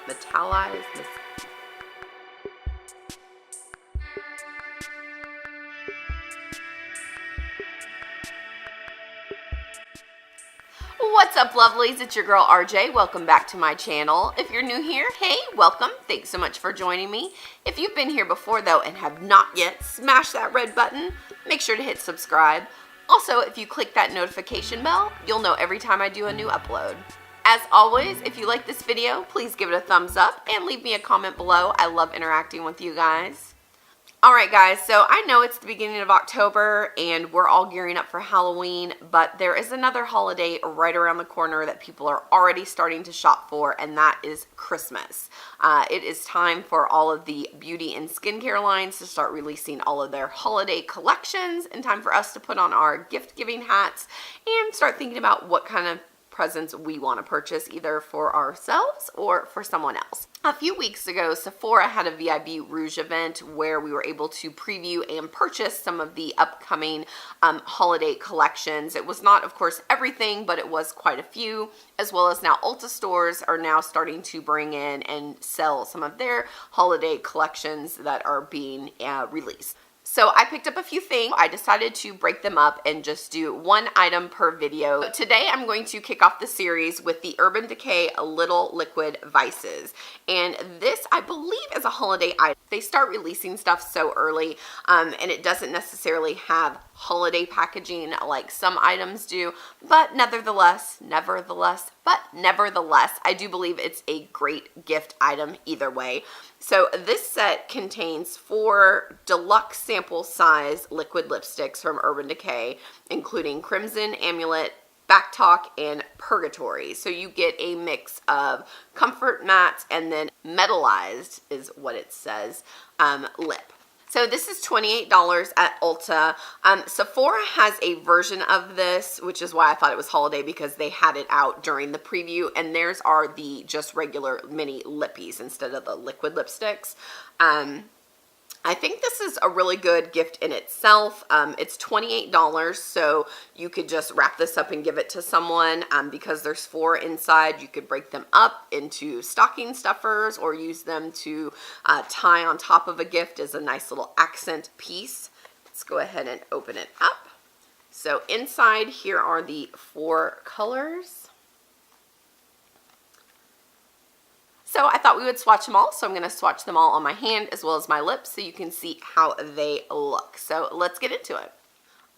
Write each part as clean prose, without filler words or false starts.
metallized. What's up, lovelies? It's your girl RJ. Welcome back to my channel. If you're new here, hey, welcome. Thanks so much for joining me. If you've been here before though and have not yet, smash that red button. Make sure to hit subscribe. Also, if you click that notification bell, you'll know every time I do a new upload. As always, if you like this video, please give it a thumbs up and leave me a comment below. I love interacting with you guys. Alright guys, so I know it's the beginning of October and we're all gearing up for Halloween, but there is another holiday right around the corner that people are already starting to shop for, and that is Christmas. It is time for all of the beauty and skincare lines to start releasing all of their holiday collections, and time for us to put on our gift giving hats and start thinking about what kind of presents we want to purchase, either for ourselves or for someone else. A few weeks ago, Sephora had a VIB Rouge event where we were able to preview and purchase some of the upcoming holiday collections. It was not, of course, everything, but it was quite a few, as well as now Ulta stores are now starting to bring in and sell some of their holiday collections that are being released. So I picked up a few things. I decided to break them up and just do one item per video. So today I'm going to kick off the series with the Urban Decay Little Liquid Vices. And this, I believe, is a holiday item. They start releasing stuff so early, and it doesn't necessarily have holiday packaging like some items do, but nevertheless, I do believe it's a great gift item either way. So this set contains 4 deluxe sample size liquid lipsticks from Urban Decay, including Crimson, Amulet, Backtalk, and Purgatory. So you get a mix of comfort matte and then metalized is what it says, lip. So this is $28 at Ulta. Sephora has a version of this, which is why I thought it was holiday, because they had it out during the preview, and theirs are the just regular mini lippies instead of the liquid lipsticks. I think this is a really good gift in itself. It's $28, so you could just wrap this up and give it to someone. Because there's 4 inside, you could break them up into stocking stuffers or use them to tie on top of a gift as a nice little accent piece. Let's go ahead and open it up. So inside here are the 4 colors. So I thought we would swatch them all, so I'm going to swatch them all on my hand as well as my lips so you can see how they look. So let's get into it.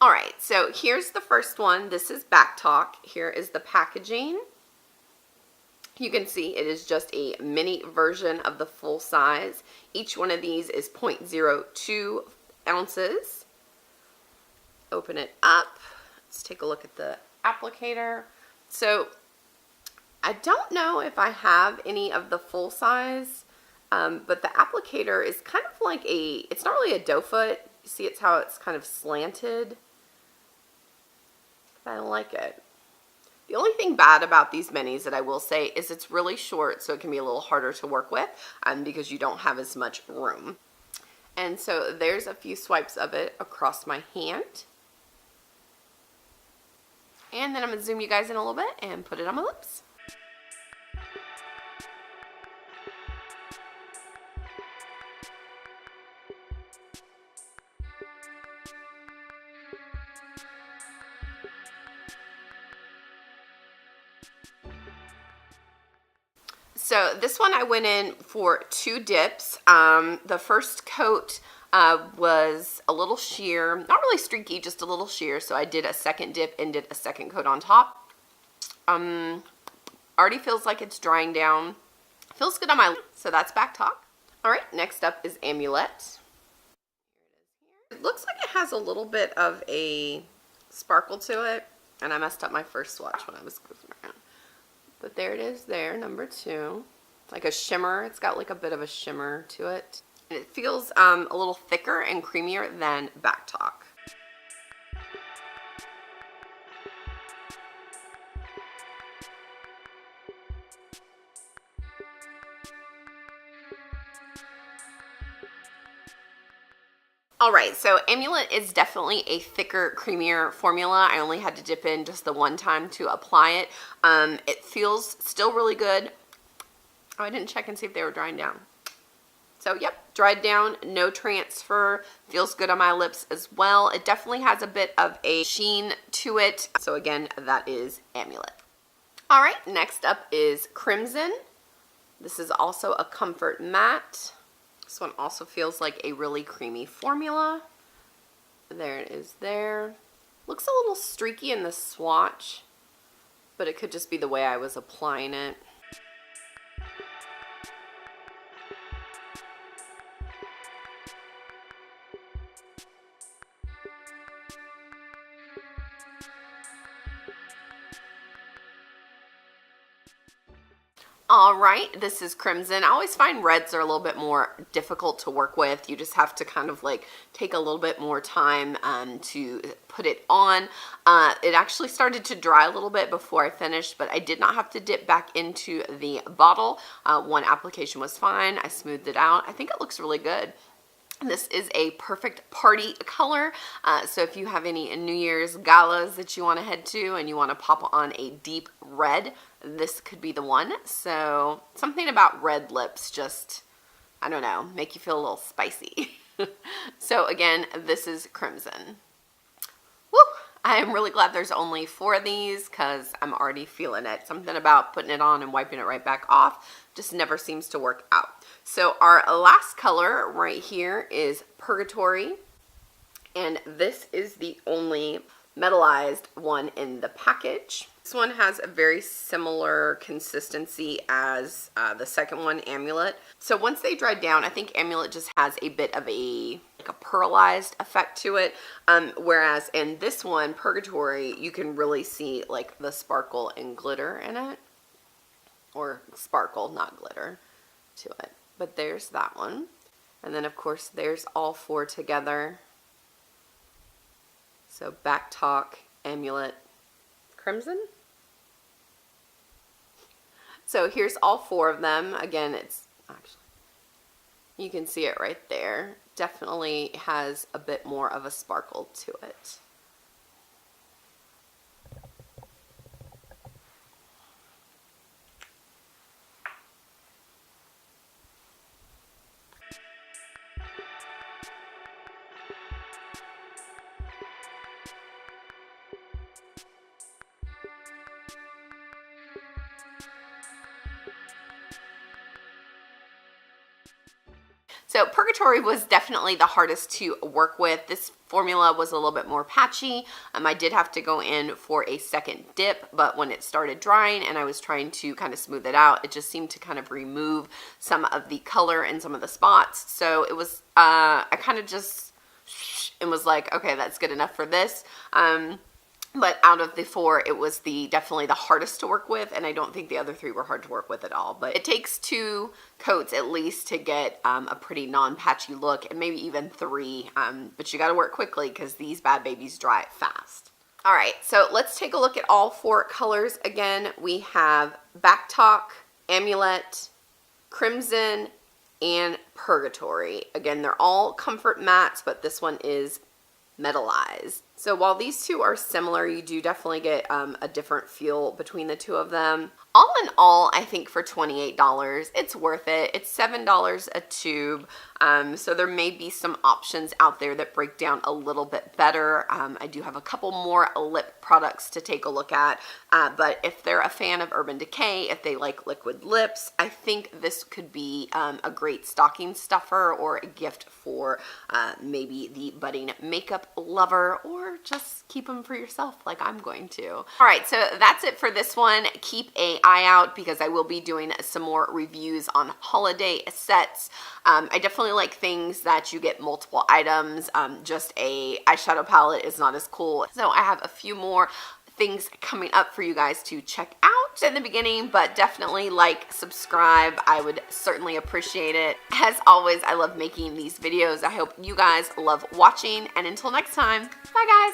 Alright, so here's the first one. This is Backtalk. Here is the packaging. You can see it is just a mini version of the full size. Each one of these is 0.02 ounces. Open it up. Let's take a look at the applicator. So I don't know if I have any of the full size, but the applicator is kind of like it's not really a doe foot. You see it's how it's kind of slanted. I like it. The only thing bad about these minis that I will say is it's really short, so it can be a little harder to work with because you don't have as much room. And so there's a few swipes of it across my hand. And then I'm going to zoom you guys in a little bit and put it on my lips. So this one I went in for 2 dips. The first coat was a little sheer, not really streaky, just a little sheer. So I did a second dip and did a second coat on top. Already feels like it's drying down. Feels good on my lips, so that's Backtalk. All right, next up is Amulet. It looks like it has a little bit of a sparkle to it, and I messed up my first swatch when I was goofing around. But there it is there, number 2. Like a shimmer. It's got like a bit of a shimmer to it. And it feels a little thicker and creamier than Backtalk. All right, so Amulet is definitely a thicker, creamier formula. I only had to dip in just the one time to apply it. It feels still really good. Oh, I didn't check and see if they were drying down. So, yep, dried down, no transfer. Feels good on my lips as well. It definitely has a bit of a sheen to it. So, again, that is Amulet. All right, next up is Crimson. This is also a comfort matte. This one also feels like a really creamy formula. There it is there. Looks a little streaky in the swatch, but it could just be the way I was applying it. All right, this is Crimson. I always find reds are a little bit more difficult to work with. You just have to kind of like take a little bit more time to put it on. It actually started to dry a little bit before I finished, but I did not have to dip back into the bottle. One application was fine. I smoothed it out. I think it looks really good. This is a perfect party color, so if you have any New Year's galas that you want to head to and you want to pop on a deep red, this could be the one. So something about red lips just, I don't know, make you feel a little spicy. So again, this is Crimson. Woo! I am really glad there's only 4 of these because I'm already feeling it. Something about putting it on and wiping it right back off just never seems to work out. So our last color right here is Purgatory, and this is the only metalized one in the package. This one has a very similar consistency as the second one, Amulet. So once they dry down, I think Amulet just has a bit of a pearlized effect to it, whereas in this one, Purgatory, you can really see like the sparkle and glitter in it, or sparkle, not glitter, to it. But there's that one. And then, of course, there's all 4 together. So, Backtalk, Amulet, Crimson. So, here's all 4 of them. Again, it's actually, you can see it right there. Definitely has a bit more of a sparkle to it. So Purgatory was definitely the hardest to work with. This formula was a little bit more patchy. I did have to go in for a second dip, but when it started drying and I was trying to kind of smooth it out, it just seemed to kind of remove some of the color and some of the spots. So it was, I kind of just, and was like, okay, that's good enough for this. But out of the 4, it was definitely the hardest to work with, and I don't think the other 3 were hard to work with at all. But it takes 2 coats at least to get a pretty non-patchy look, and maybe even 3. But you got to work quickly because these bad babies dry fast. All right, so let's take a look at all 4 colors again. We have Backtalk, Amulet, Crimson, and Purgatory. Again, they're all comfort mattes, but this one is metalized. So while these 2 are similar, you do definitely get a different feel between the 2 of them. All in all, I think for $28, it's worth it. It's $7 a tube, so there may be some options out there that break down a little bit better. I do have a couple more lip products to take a look at, but if they're a fan of Urban Decay, if they like liquid lips, I think this could be a great stocking stuffer or a gift for maybe the budding makeup lover, or just keep them for yourself like I'm going to. All right, so that's it for this one. Keep an eye out because I will be doing some more reviews on holiday sets. I definitely like things that you get multiple items. Just a eyeshadow palette is not as cool. So I have a few more things coming up for you guys to check out in the beginning, but definitely like, subscribe. I would certainly appreciate it. As always, I love making these videos. I hope you guys love watching, and until next time, bye guys.